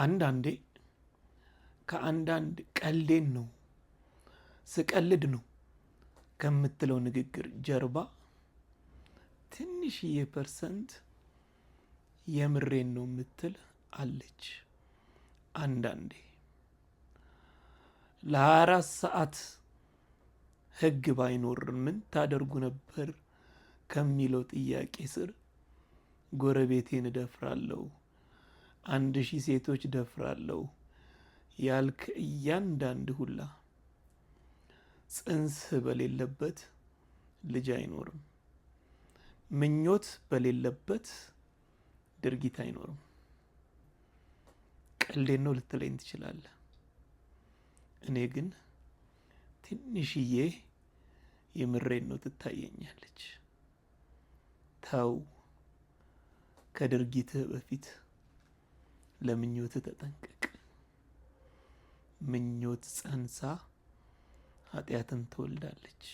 አንዳንዴ ከአንዳንድ ቀልዴን ነው ስቀልድ ነው ከምትለው ንግግር ጀርባ ትንሽዬ ፐርሰንት የምሬን ነው የምትል አለች። አንዳንዴ ለ24 ሰዓት ህግ ባይኖር ምን ታደርጉ ነበር ከሚለው ጥያቄ ስር ጎረቤቴን እደፍራለሁ፣ 1000 ሴቶች ደፍራለሁ ያልክ እያንዳንድ ሁላ ጽንስ በሌለበት ልጅ አይኖርም። ምኞት በሌለበት ድርጊት አይኖርም። ቀልዴን ነው ልትለኝ ትችላለህ። እኔ ግን ትንሽዬ የምሬን ነው ትታየኛለች። ተው፣ ከድርጊትህ በፊት ለምኞትህ ተጠንቀቅ። ምኞት ጸንሳ ኃጢአትን ትወልዳለች።